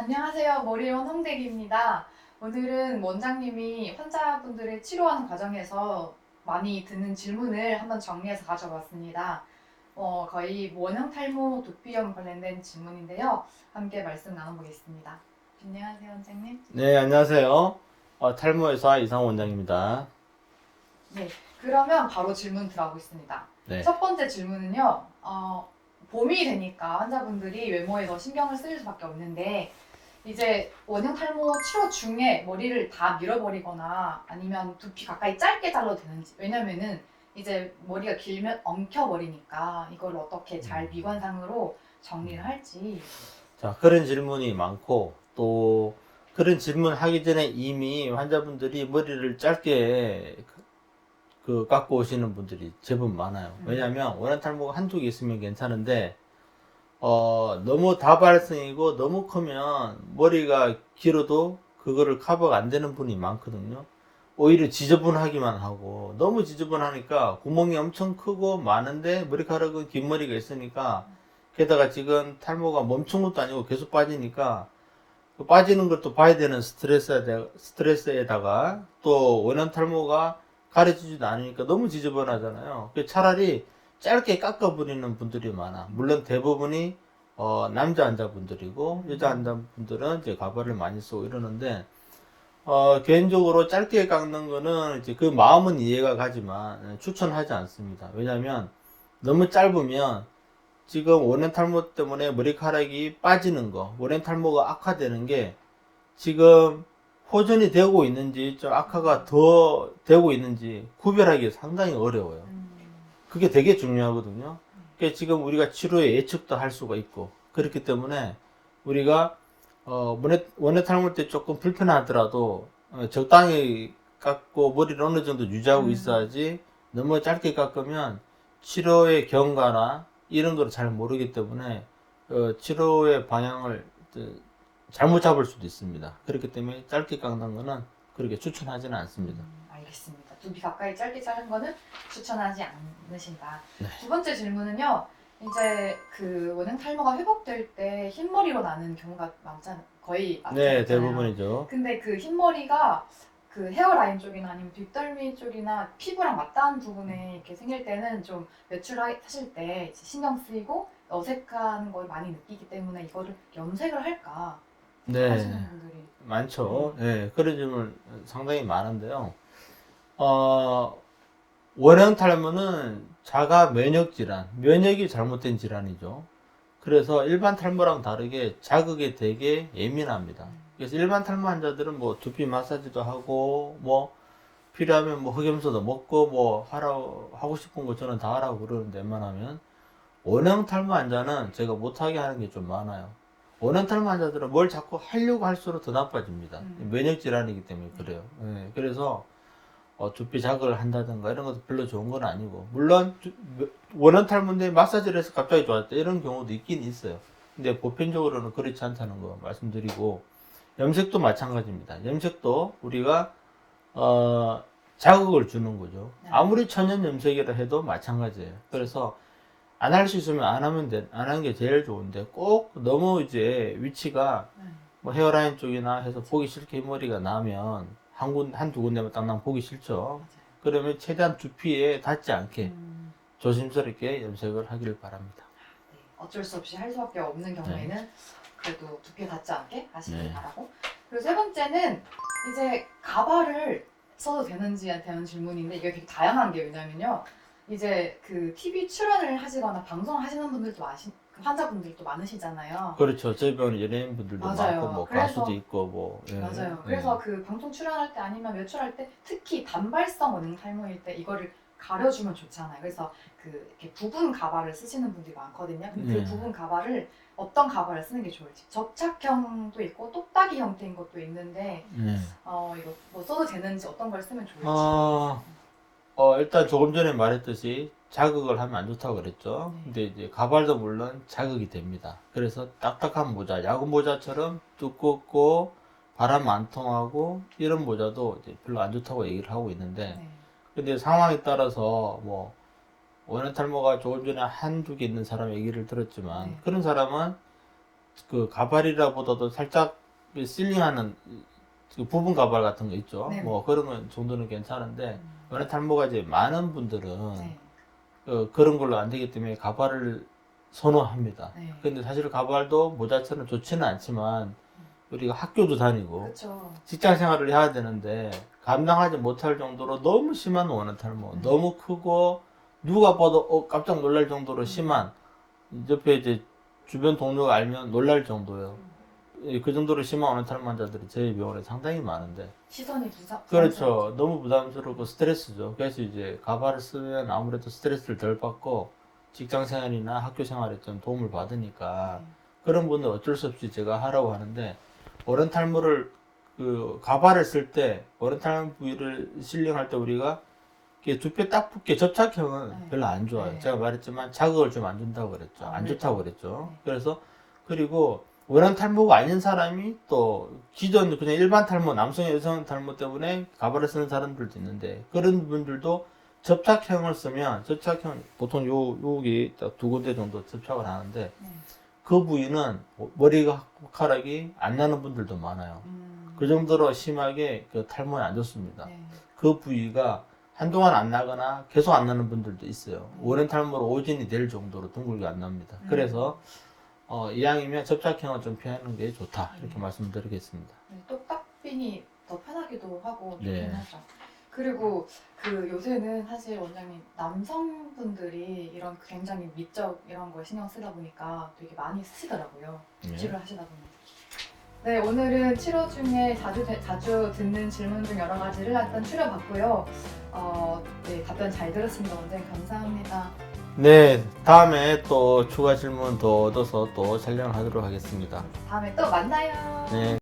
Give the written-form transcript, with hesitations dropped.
안녕하세요. 머리원 홍대기입니다. 오늘은 원장님이 환자분들의 치료하는 과정에서 많이 드는 질문을 한번 정리해서 가져왔습니다. 거의 원형 탈모, 두피염 관련된 질문인데요. 함께 말씀 나눠보겠습니다. 안녕하세요, 원장님. 네, 안녕하세요. 탈모의사 이상호 원장입니다. 네, 그러면 바로 질문 들어가겠습니다. 네. 첫 번째 질문은요. 봄이 되니까 환자분들이 외모에 더 신경을 쓸 수밖에 없는데 이제 원형 탈모 치료 중에 머리를 다 밀어버리거나 아니면 두피 가까이 짧게 잘라도 되는지. 왜냐면은 이제 머리가 길면 엉켜버리니까 이걸 어떻게 잘 미관상으로 정리를 할지. 자, 그런 질문이 많고, 또, 그런 질문 하기 전에 이미 환자분들이 머리를 짧게 깎고 오시는 분들이 제법 많아요. 왜냐면, 원형 탈모가 한두 개 있으면 괜찮은데, 너무 다발성이고, 너무 크면 머리가 길어도 그거를 커버가 안 되는 분이 많거든요. 오히려 지저분하기만 하고, 너무 지저분하니까 구멍이 엄청 크고 많은데 머리카락은 긴 머리가 있으니까, 게다가 지금 탈모가 멈춘 것도 아니고 계속 빠지니까, 그 빠지는 것도 봐야 되는 스트레스에다가 또 원형 탈모가 가려지지도 않으니까 너무 지저분하잖아요. 차라리 짧게 깎아버리는 분들이 많아. 물론 대부분이 남자 환자분들이고 여자 환자분들은 이제 가발을 많이 쓰고 이러는데 개인적으로 짧게 깎는 거는 이제 그 마음은 이해가 가지만 추천하지 않습니다. 왜냐하면 너무 짧으면 지금 원형 탈모 때문에 머리카락이 빠지는 거, 원형 탈모가 악화되는 게 지금 호전이 되고 있는지 좀 악화가 더 되고 있는지 구별하기 상당히 어려워요. 그게 되게 중요하거든요. 그러니까 지금 우리가 치료에 예측도 할 수가 있고 그렇기 때문에 우리가 원형 탈모 때 조금 불편하더라도 적당히 깎고 머리를 어느 정도 유지하고 있어야지 너무 짧게 깎으면 치료의 경과나 이런 걸 잘 모르기 때문에 치료의 방향을 잘못 잡을 수도 있습니다. 그렇기 때문에 짧게 깎는 거는 그렇게 추천하지는 않습니다. 알겠습니다. 두피 가까이 짧게 자른 거는 추천하지 않으신다. 네. 두 번째 질문은요. 이제 그 원형 탈모가 회복될 때 흰머리로 나는 경우가 많잖아요. 거의 네, 많잖아요. 대부분이죠. 근데 그 흰머리가 그 헤어라인 쪽이나 아니면 뒷덜미 쪽이나 피부랑 맞닿은 부분에 이렇게 생길 때는 좀 외출하실 때 신경 쓰이고 어색한 걸 많이 느끼기 때문에 이거를 염색을 할까 네, 하시는 분들이 많죠. 네, 그런 질문 상당히 많은데요. 원형 탈모는 자가 면역 질환, 면역이 잘못된 질환이죠. 그래서 일반 탈모랑 다르게 자극에 되게 예민합니다. 그래서 일반 탈모 환자들은 뭐 두피 마사지도 하고 뭐 필요하면 뭐 흑염소도 먹고 뭐 하고 싶은 거 저는 다 하라고 그러는데 웬만하면 원형 탈모 환자는 제가 못하게 하는 게 좀 많아요. 원형 탈모 환자들은 뭘 자꾸 하려고 할수록 더 나빠집니다. 면역 질환이기 때문에 그래요. 예, 그래서 두피 자극을 한다든가 이런 것도 별로 좋은 건 아니고 물론 원형 탈모인데 마사지를 해서 갑자기 좋아졌다 이런 경우도 있긴 있어요. 근데 보편적으로는 그렇지 않다는 거 말씀드리고 염색도 마찬가지입니다. 염색도 우리가 자극을 주는 거죠. 아무리 천연 염색이라 해도 마찬가지예요. 그래서 안 할 수 있으면 안 하는 게 제일 좋은데 꼭 너무 이제 위치가 뭐 헤어라인 쪽이나 해서 보기 싫게 머리가 나면 한두 군데만 딱 나면 보기 싫죠. 그러면 최대한 두피에 닿지 않게 조심스럽게 염색을 하기를 바랍니다. 어쩔 수 없이 할 수밖에 없는 경우에는 그래도 두피에 닿지 않게 하시길 네. 바라고. 그리고 세 번째는 이제 가발을 써도 되는지에 대한 질문인데 이게 되게 다양한 게 왜냐면요. 이제 그 TV 출연을 하시거나 방송을 하시는 분들도 그 환자분들도 많으시잖아요. 그렇죠. 저희 병원에 연예인분들도 맞아요. 많고 뭐 그래서- 가수도 있고 뭐 맞아요. 그래서 그 방송 출연할 때 아니면 외출할 때 특히 단발성 원형 탈모일 때 이거를 가려주면 좋잖아요. 그래서 그 이렇게 부분 가발을 쓰시는 분들이 많거든요. 근데 네. 그 부분 가발을 어떤 가발을 쓰는 게 좋을지 접착형도 있고 똑딱이 형태인 것도 있는데 네. 이거 뭐 써도 되는지 어떤 걸 쓰면 좋을지. 일단 조금 전에 말했듯이 자극을 하면 안 좋다고 그랬죠. 네. 근데 이제 가발도 물론 자극이 됩니다. 그래서 딱딱한 모자, 야구 모자처럼 두껍고 바람 안 통하고 이런 모자도 이제 별로 안 좋다고 얘기를 하고 있는데, 네. 근데 상황에 따라서 뭐 원형 탈모가 조금 전에 한두 개 있는 사람 얘기를 들었지만 네. 그런 사람은 그 가발이라보다도 살짝 그 실링하는 그 부분 가발 같은 거 있죠. 네네. 뭐 그런 건 정도는 괜찮은데 원래 탈모가 이제 많은 분들은 네. 그런 걸로 안 되기 때문에 가발을 선호합니다. 네. 근데 사실 가발도 모자처럼 좋지는 않지만 우리가 학교도 다니고 그렇죠. 직장 생활을 해야 되는데 감당하지 못할 정도로 너무 심한 원형 탈모, 너무 크고 누가 봐도 깜짝 놀랄 정도로 심한, 옆에 이제 주변 동료가 알면 놀랄 정도예요. 그 정도로 심한 원형 탈모 환자들이 저희 병원에 상당히 많은데, 시선이 그렇죠. 너무 부담스럽고 스트레스죠. 그래서 이제 가발을 쓰면 아무래도 스트레스를 덜 받고 직장 생활이나 학교 생활에 좀 도움을 받으니까 그런 분은 어쩔 수 없이 제가 하라고 하는데, 원형 탈모를 그 가발을 쓸 때 원형 탈모 부위를 실링할 때 우리가 두께 딱 붙게 접착형은 네. 별로 안 좋아요. 네. 제가 말했지만 자극을 좀 안 준다고 그랬죠. 안 그렇죠. 좋다고 그랬죠. 네. 그래서 그리고 원형 탈모가 아닌 사람이 또 기존 그냥 일반 탈모, 남성 여성 탈모 때문에 가발을 쓰는 사람들도 있는데, 그런 분들도 접착형을 쓰면 접착형 보통 여기 딱 두 군데 정도 접착을 하는데 네. 그 부위는 머리카락이 안 나는 분들도 많아요. 그 정도로 심하게 그 탈모에 안 좋습니다. 네. 그 부위가 한동안 안 나거나 계속 안 나는 분들도 있어요. 원형 탈모로 오진이 될 정도로 둥글게 안 납니다. 그래서 이왕이면 접착형을 좀 피하는 게 좋다, 이렇게 말씀드리겠습니다. 네, 똑딱핀이 더 편하기도 하고 좋긴 네. 하죠. 그리고 그 요새는 사실 원장님 남성분들이 이런 굉장히 미적 이런 거에 신경 쓰다 보니까 되게 많이 쓰시더라고요. 네. 치료를 하시다 보면. 네, 오늘은 치료 중에 자주 듣는 질문 중 여러 가지를 일단 추려봤고요. 네, 답변 잘 들었습니다. 원장님 감사합니다. 네, 다음에 또 추가 질문 더 얻어서 또 촬영을 하도록 하겠습니다. 다음에 또 만나요. 네.